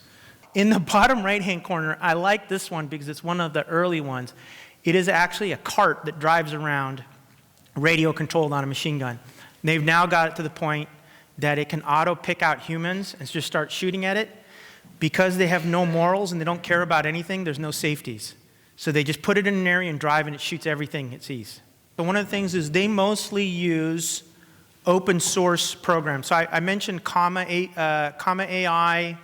in the bottom right-hand corner, I like this one because it's one of the early ones. It is actually a cart that drives around radio-controlled on a machine gun. They've now got it to the point that it can auto-pick out humans and just start shooting at it. Because they have no morals and they don't care about anything, there's no safeties. So they just put it in an area and drive, and it shoots everything it sees. So one of the things is they mostly use open source programs. So I mentioned Comma AI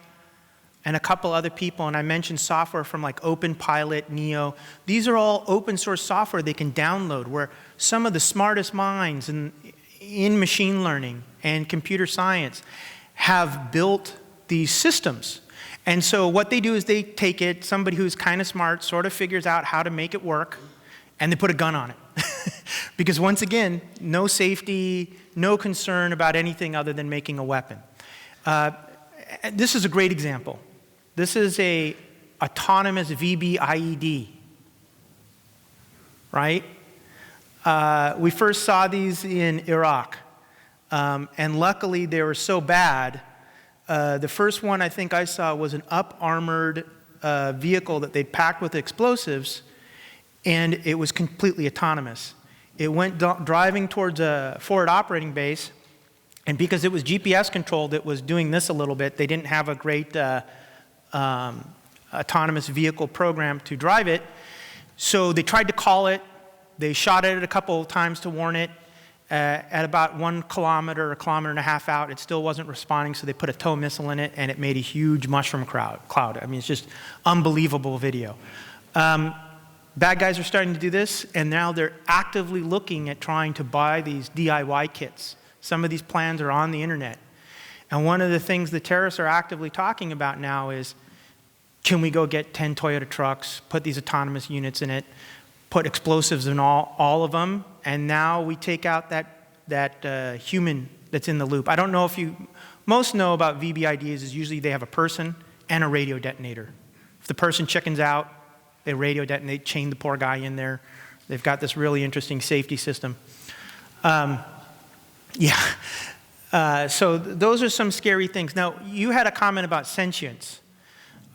and a couple other people, and I mentioned software from like OpenPilot, Neo. These are all open source software they can download, where some of the smartest minds in machine learning and computer science have built these systems. And so what they do is they take it, somebody who's kind of smart sort of figures out how to make it work, and they put a gun on it. Because once again, no safety, no concern about anything other than making a weapon. This is a great example. This is a autonomous VBIED, right? We first saw these in Iraq, and luckily they were so bad. The first one I think I saw was an up-armored vehicle that they'd packed with explosives, and it was completely autonomous. It went driving towards a forward operating base, and because it was GPS controlled, it was doing this a little bit. They didn't have a great autonomous vehicle program to drive it, so they tried to call it. They shot at it a couple of times to warn it. At about 1 kilometer, 1.5 kilometers out, it still wasn't responding, so they put a tow missile in it, and it made a huge mushroom cloud. I mean, it's just unbelievable video. Bad guys are starting to do this, and now they're actively looking at trying to buy these DIY kits. Some of these plans are on the internet. And one of the things the terrorists are actively talking about now is, can we go get 10 Toyota trucks, put these autonomous units in it, put explosives in all of them, and now we take out that human that's in the loop. I don't know if most know about VBIDs is usually they have a person and a radio detonator. If the person chickens out, they radio detonate, chain the poor guy in there. They've got this really interesting safety system. So those are some scary things. Now, you had a comment about sentience.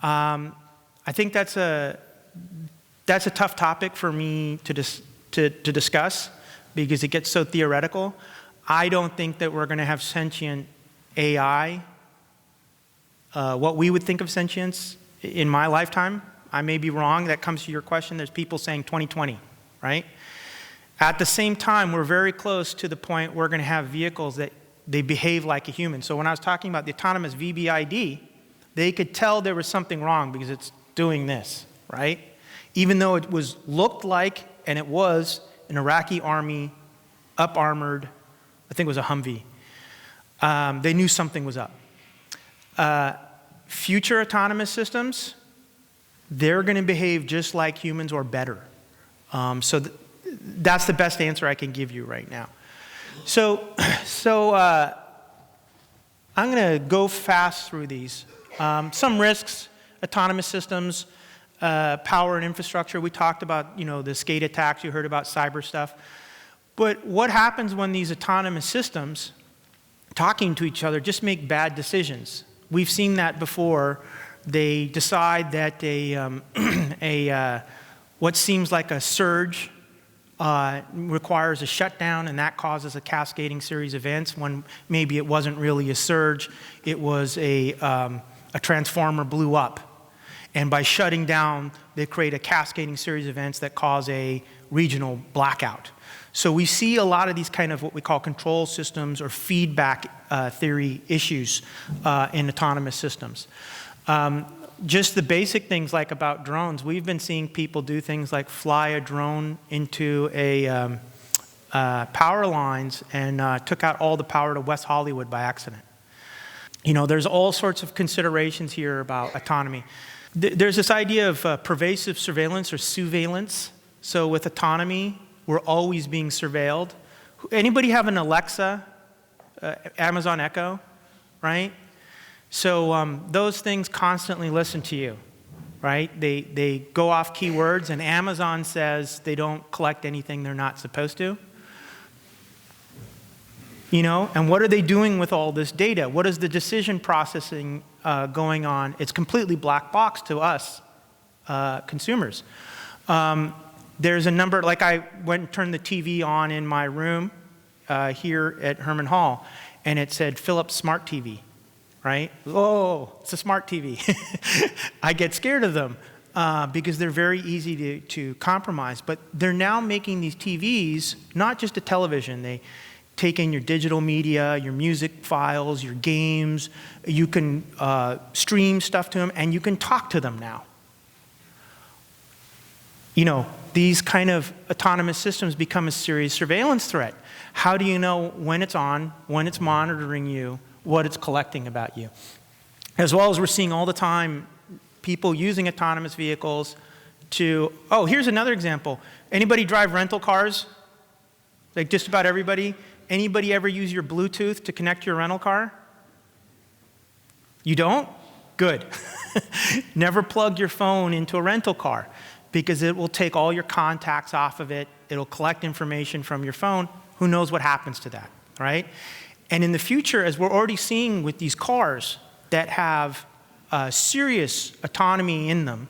I think that's a tough topic for me to discuss because it gets so theoretical. I don't think that we're going to have sentient AI. What we would think of sentience in my lifetime, I may be wrong. That comes to your question. There's people saying 2020, right? At the same time, we're very close to the point we're going to have vehicles that they behave like a human. So when I was talking about the autonomous VBID, they could tell there was something wrong because it's doing this, right? Even though it looked like, and it was, an Iraqi army, up-armored, I think it was a Humvee. They knew something was up. Future autonomous systems, they're going to behave just like humans or better. So that's the best answer I can give you right now. So I'm going to go fast through these. Some risks, autonomous systems, power and infrastructure. We talked about, the skate attacks. You heard about cyber stuff. But what happens when these autonomous systems, talking to each other, just make bad decisions? We've seen that before. They decide that what seems like a surge requires a shutdown, and that causes a cascading series of events when maybe it wasn't really a surge. It was a transformer blew up. And by shutting down, they create a cascading series of events that cause a regional blackout. So we see a lot of these kind of what we call control systems or feedback theory issues in autonomous systems. Just the basic things like about drones, we've been seeing people do things like fly a drone into a power lines and took out all the power to West Hollywood by accident. There's all sorts of considerations here about autonomy. There's this idea of pervasive surveillance or surveillance. So with autonomy, we're always being surveilled. Anybody have an Alexa, Amazon Echo, right? So those things constantly listen to you, right? They go off keywords, and Amazon says they don't collect anything they're not supposed to. And what are they doing with all this data? What is the decision processing going on? It's completely black box to us consumers. There's a number, like I went and turned the TV on in my room here at Herman Hall, and it said Philips Smart TV, right? Oh, it's a smart TV. I get scared of them because they're very easy to compromise. But they're now making these TVs not just a television. They take in your digital media, your music files, your games. You can stream stuff to them, and you can talk to them now. These kind of autonomous systems become a serious surveillance threat. How do you know when it's on, when it's monitoring you, what it's collecting about you? As well as we're seeing all the time people using autonomous vehicles to, here's another example. Anybody drive rental cars? Like just about everybody. Anybody ever use your Bluetooth to connect your rental car? You don't? Good. Never plug your phone into a rental car, because it will take all your contacts off of it. It'll collect information from your phone. Who knows what happens to that, right? And in the future, as we're already seeing with these cars that have serious autonomy in them,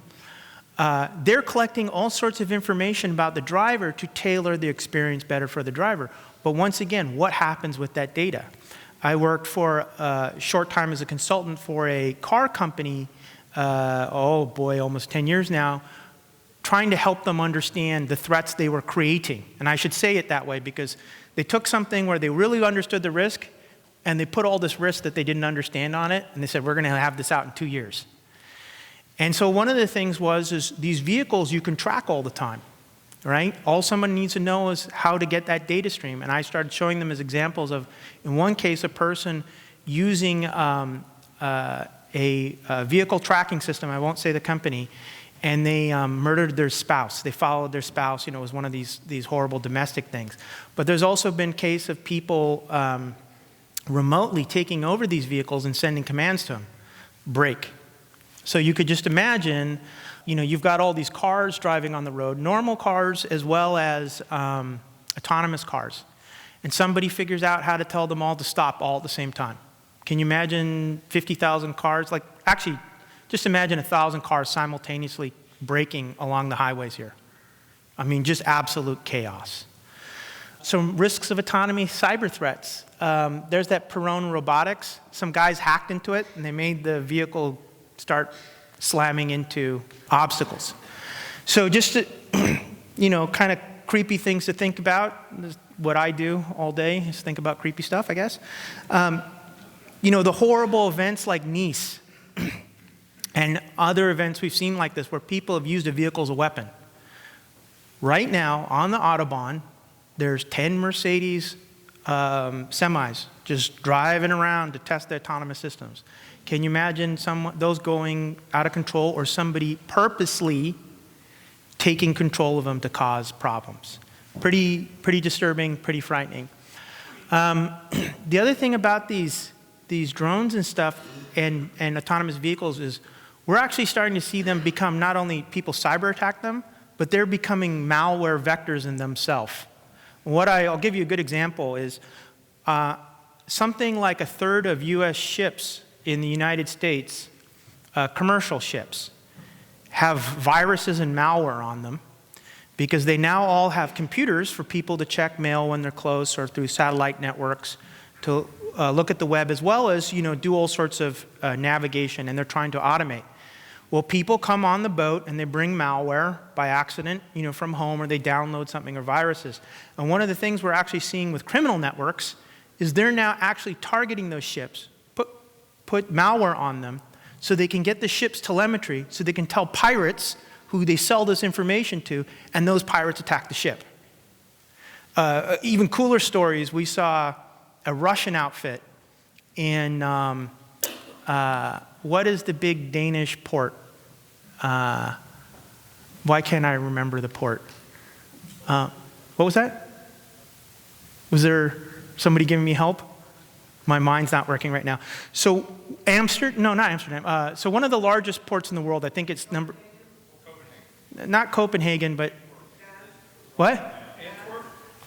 they're collecting all sorts of information about the driver to tailor the experience better for the driver. But once again, what happens with that data? I worked for a short time as a consultant for a car company, almost 10 years now, trying to help them understand the threats they were creating. And I should say it that way because they took something where they really understood the risk, and they put all this risk that they didn't understand on it, and they said, we're going to have this out in 2 years. And so one of the things is these vehicles you can track all the time, right? All someone needs to know is how to get that data stream. And I started showing them as examples of, in one case, a person using a vehicle tracking system, I won't say the company, and they murdered their spouse. They followed their spouse. It was one of these horrible domestic things. But there's also been case of people remotely taking over these vehicles and sending commands to them. Brake. So you could just imagine, you've got all these cars driving on the road, normal cars as well as autonomous cars. And somebody figures out how to tell them all to stop all at the same time. Can you imagine 50,000 cars? Actually, just imagine 1,000 cars simultaneously braking along the highways here. I mean, just absolute chaos. Some risks of autonomy, cyber threats. There's that Perrone Robotics. Some guys hacked into it, and they made the vehicle start slamming into obstacles. So just to, kind of creepy things to think about. What I do all day is think about creepy stuff, I guess. The horrible events like Nice and other events we've seen like this where people have used a vehicle as a weapon. Right now, on the Autobahn, there's 10 Mercedes semis just driving around to test the autonomous systems. Can you imagine those going out of control, or somebody purposely taking control of them to cause problems? Pretty disturbing, pretty frightening. The other thing about these drones and stuff and autonomous vehicles is we're actually starting to see them become, not only people cyber attack them, but they're becoming malware vectors in themselves. I'll give you a good example is something like a third of US ships in the United States, commercial ships, have viruses and malware on them because they now all have computers for people to check mail when they're close or through satellite networks to look at the web, as well as do all sorts of navigation, and they're trying to automate. Well, people come on the boat and they bring malware by accident, from home, or they download something or viruses. And one of the things we're actually seeing with criminal networks is they're now actually targeting those ships, put malware on them so they can get the ship's telemetry, so they can tell pirates who they sell this information to, and those pirates attack the ship. Even cooler stories, we saw a Russian outfit in, what is the big Danish port? Why can't I remember the port? What was that? Was there somebody giving me help? My mind's not working right now. So not Amsterdam. So one of the largest ports in the world, I think it's not Copenhagen, but what?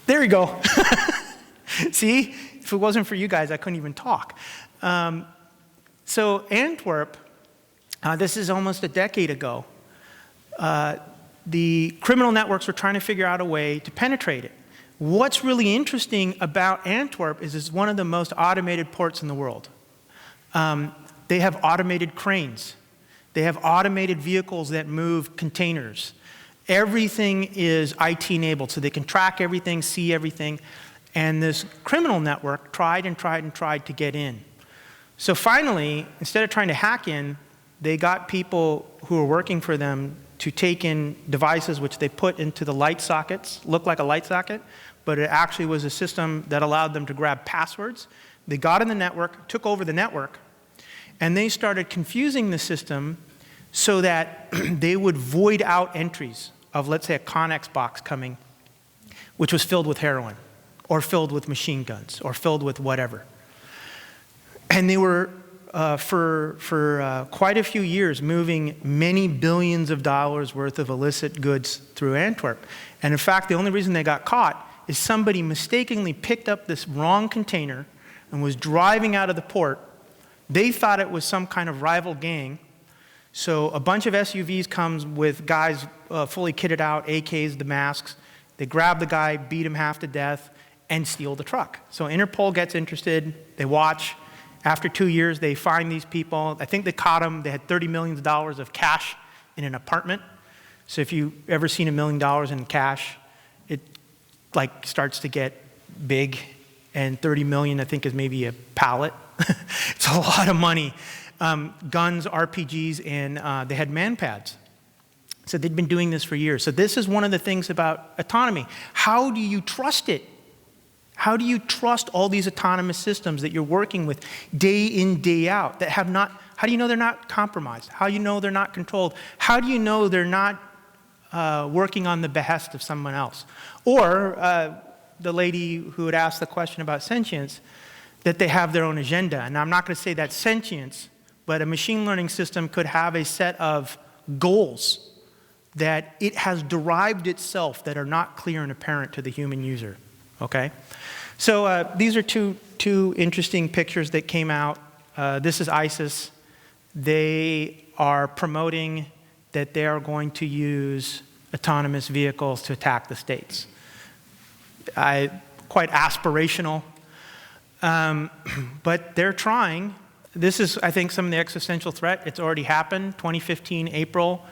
There you go. See, if it wasn't for you guys, I couldn't even talk. So Antwerp, this is almost a decade ago, the criminal networks were trying to figure out a way to penetrate it. What's really interesting about Antwerp is it's one of the most automated ports in the world. They have automated cranes. They have automated vehicles that move containers. Everything is IT enabled, so they can track everything, see everything. And this criminal network tried and tried and tried to get in. So finally, instead of trying to hack in, they got people who were working for them to take in devices which they put into the light sockets, looked like a light socket, but it actually was a system that allowed them to grab passwords. They got in the network, took over the network, and they started confusing the system so that they would void out entries of, let's say, a Connex box coming, which was filled with heroin, or filled with machine guns, or filled with whatever. And they were, for quite a few years, moving many billions of dollars worth of illicit goods through Antwerp. And in fact, the only reason they got caught is somebody mistakenly picked up this wrong container and was driving out of the port. They thought it was some kind of rival gang. So a bunch of SUVs comes with guys fully kitted out, AKs, the masks. They grab the guy, beat him half to death, and steal the truck. So Interpol gets interested. They watch. After 2 years, they find these people. I think they caught them. They had $30 million of cash in an apartment. So if you've ever seen $1 million in cash, it like starts to get big. And 30 million, I think, is maybe a pallet. It's a lot of money. Guns, RPGs, and they had man-pads. So they'd been doing this for years. So this is one of the things about autonomy. How do you trust it? How do you trust all these autonomous systems that you're working with day in, day out, that have not, how do you know they're not compromised? How do you know they're not controlled? How do you know they're not working on the behest of someone else? Or the lady who had asked the question about sentience, that they have their own agenda. And I'm not going to say that's sentience, but a machine learning system could have a set of goals that it has derived itself that are not clear and apparent to the human user. Okay? So these are two interesting pictures that came out. This is ISIS. They are promoting that they are going to use autonomous vehicles to attack the states. Quite aspirational. But they're trying. This is, I think, some of the existential threat. It's already happened. 2015, April,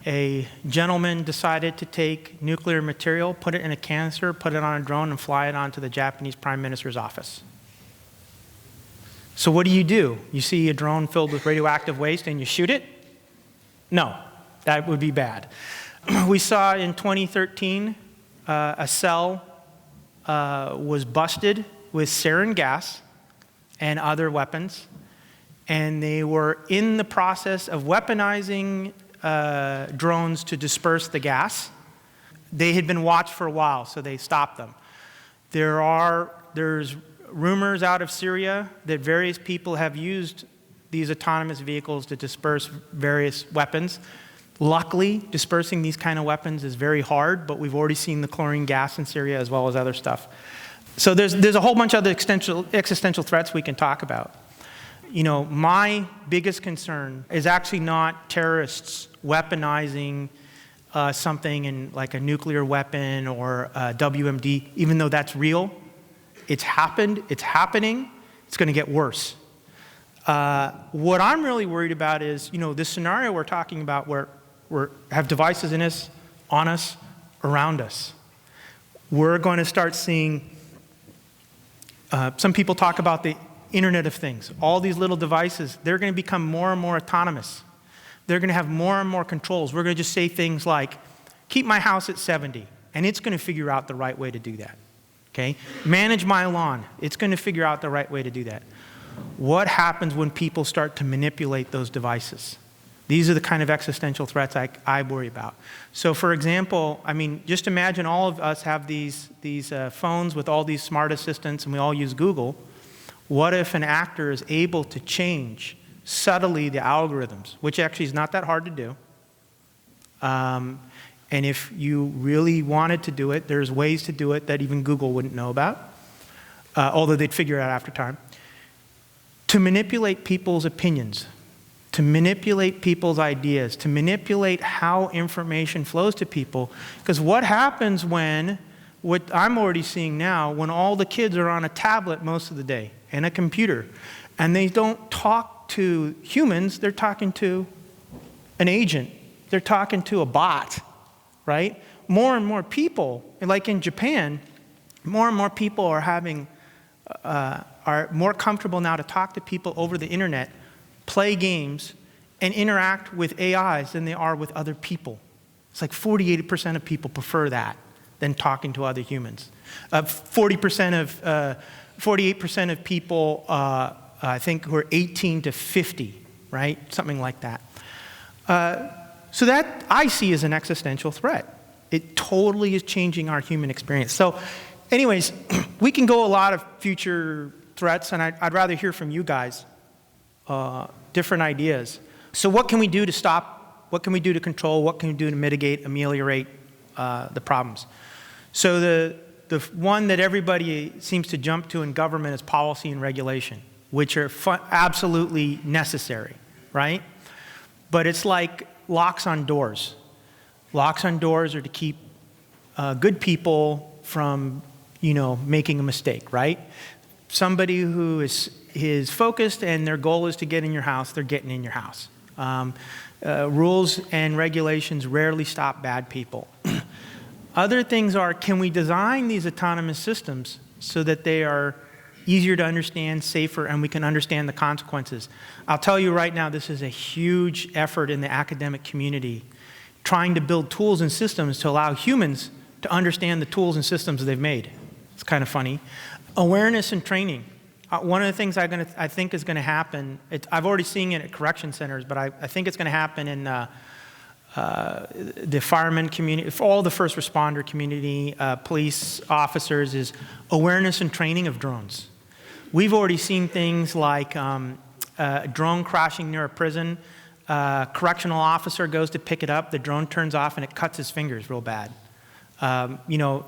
a gentleman decided to take nuclear material, put it in a canister, put it on a drone, and fly it onto the Japanese Prime Minister's office. So what do? You see a drone filled with radioactive waste and you shoot it? No, that would be bad. We saw in 2013 a cell was busted with sarin gas and other weapons, and they were in the process of weaponizing drones to disperse the gas. They had been watched for a while, so they stopped them. There's rumors out of Syria that various people have used these autonomous vehicles to disperse various weapons. Luckily, dispersing these kind of weapons is very hard, but we've already seen the chlorine gas in Syria as well as other stuff. So there's a whole bunch of other existential threats we can talk about. You know, my biggest concern is actually not terrorists weaponizing something in like a nuclear weapon or WMD, even though that's real. It's happened, it's happening, it's going to get worse. What I'm really worried about is, you know, this scenario we're talking about where we have devices in us, on us, around us. We're going to start seeing, some people talk about the Internet of Things. All these little devices, they're going to become more and more autonomous. They're going to have more and more controls. We're going to just say things like, keep my house at 70, and it's going to figure out the right way to do that. Okay? Manage my lawn. It's going to figure out the right way to do that. What happens when people start to manipulate those devices? These are the kind of existential threats I worry about. So for example, I mean, just imagine all of us have these phones with all these smart assistants and we all use Google. What if an actor is able to change subtly the algorithms, which actually is not that hard to do. And if you really wanted to do it, there's ways to do it that even Google wouldn't know about. although they'd figure it out after time, to manipulate people's opinions, to manipulate people's ideas, to manipulate how information flows to people. Because what happens when, what I'm already seeing now, when all the kids are on a tablet most of the day and a computer, and they don't talk to humans, they're talking to an agent, they're talking to a bot, right? More and more people, like in Japan, more and more people are are more comfortable now to talk to people over the internet, play games, and interact with AIs than they are with other people. It's like 48% of people prefer that than talking to other humans. 48% of people, I think, who are 18 to 50, right? Something like that. So that I see as an existential threat. It totally is changing our human experience. So anyways, we can go a lot of future threats, and I'd rather hear from you guys, different ideas. So what can we do to stop? What can we do to control? What can we do to mitigate, ameliorate the problems? So the one that everybody seems to jump to in government is policy and regulation, which are absolutely necessary, right? But it's like locks on doors. Locks on doors are to keep good people from, making a mistake, right? Somebody who is focused and their goal is to get in your house, they're getting in your house. Rules and regulations rarely stop bad people. Other things are, can we design these autonomous systems so that they are easier to understand, safer, and we can understand the consequences? I'll tell you right now, this is a huge effort in the academic community, trying to build tools and systems to allow humans to understand the tools and systems they've made. It's kind of funny. Awareness and training. One of the things I think is going to happen, I've already seen it at correction centers, but I think it's going to happen in the firemen community, for all the first responder community, police officers, is awareness and training of drones. We've already seen things like a drone crashing near a prison. Correctional officer goes to pick it up, the drone turns off and it cuts his fingers real bad.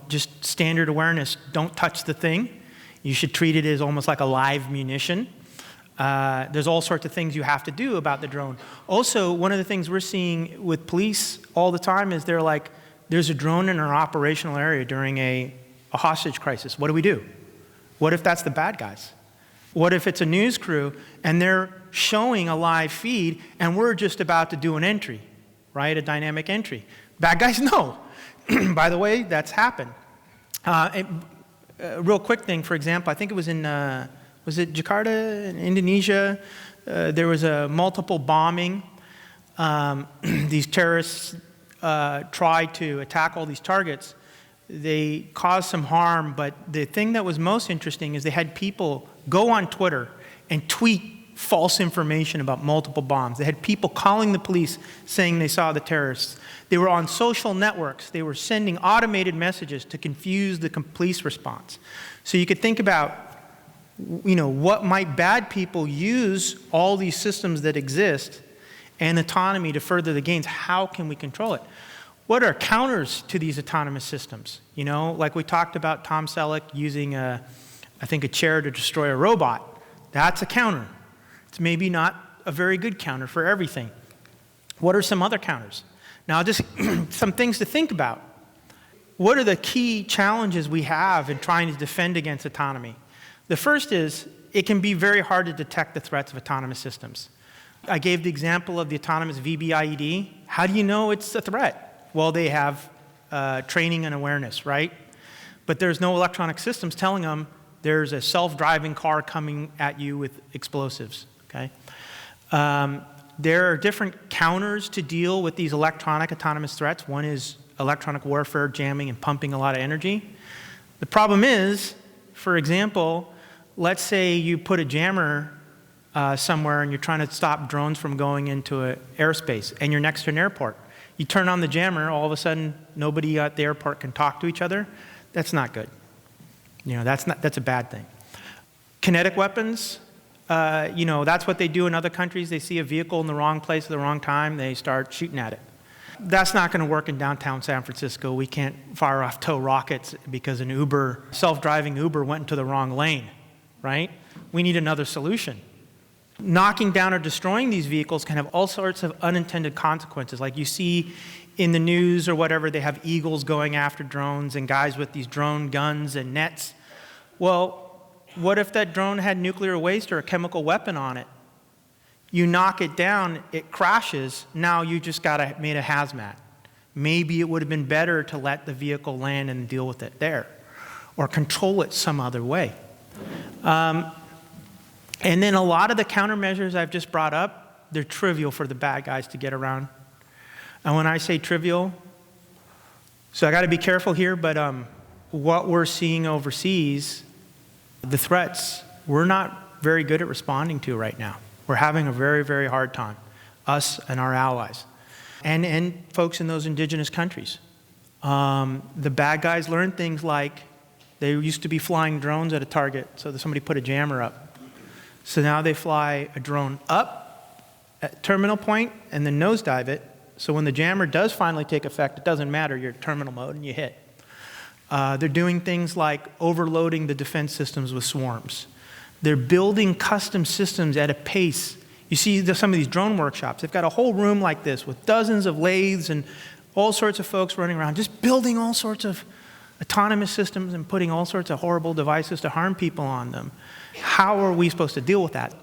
Just standard awareness, don't touch the thing. You should treat it as almost like a live munition. There's all sorts of things you have to do about the drone. Also, one of the things we're seeing with police all the time is they're like, there's a drone in our operational area during a hostage crisis. What do we do? What if that's the bad guys? What if it's a news crew and they're showing a live feed and we're just about to do an entry, right? A dynamic entry. Bad guys? No. By the way, that's happened. A real quick thing, for example, I think it was in, was it Jakarta in Indonesia? There was a multiple bombing. These terrorists tried to attack all these targets. They caused some harm, but the thing that was most interesting is they had people go on Twitter and tweet false information about multiple bombs. They had people calling the police saying they saw the terrorists. They were on social networks. They were sending automated messages to confuse the police response. So you could think about, what might bad people use all these systems that exist and autonomy to further the gains? How can we control it? What are counters to these autonomous systems? Like we talked about Tom Selleck using I think a chair to destroy a robot. That's a counter. It's maybe not a very good counter for everything. What are some other counters? Now, just some things to think about. What are the key challenges we have in trying to defend against autonomy? The first is, it can be very hard to detect the threats of autonomous systems. I gave the example of the autonomous VBIED. How do you know it's a threat? Well, they have training and awareness, right? But there's no electronic systems telling them there's a self-driving car coming at you with explosives, okay? There are different counters to deal with these electronic autonomous threats. One is electronic warfare, jamming and pumping a lot of energy. The problem is, for example, let's say you put a jammer somewhere and you're trying to stop drones from going into airspace and you're next to an airport. You turn on the jammer, all of a sudden nobody at the airport can talk to each other. That's not good. That's a bad thing. Kinetic weapons, that's what they do in other countries. They see a vehicle in the wrong place at the wrong time, they start shooting at it. That's not going to work in downtown San Francisco. We can't fire off tow rockets because an Uber, self-driving Uber went into the wrong lane, right? We need another solution. Knocking down or destroying these vehicles can have all sorts of unintended consequences. Like you see in the news or whatever, they have eagles going after drones and guys with these drone guns and nets. Well, what if that drone had nuclear waste or a chemical weapon on it? You knock it down, it crashes, now you just made a hazmat. Maybe it would have been better to let the vehicle land and deal with it there, or control it some other way. And then a lot of the countermeasures I've just brought up, they're trivial for the bad guys to get around. And when I say trivial, so I got to be careful here, but what we're seeing overseas, the threats, we're not very good at responding to right now. We're having a very, very hard time, us and our allies, and folks in those indigenous countries. The bad guys learn things like they used to be flying drones at a target, so that somebody put a jammer up. So now they fly a drone up at terminal point and then nosedive it. So when the jammer does finally take effect, it doesn't matter, you're at terminal mode and you hit. They're doing things like overloading the defense systems with swarms. They're building custom systems at a pace. You see some of these drone workshops, they've got a whole room like this with dozens of lathes and all sorts of folks running around, just building all sorts of autonomous systems and putting all sorts of horrible devices to harm people on them. How are we supposed to deal with that?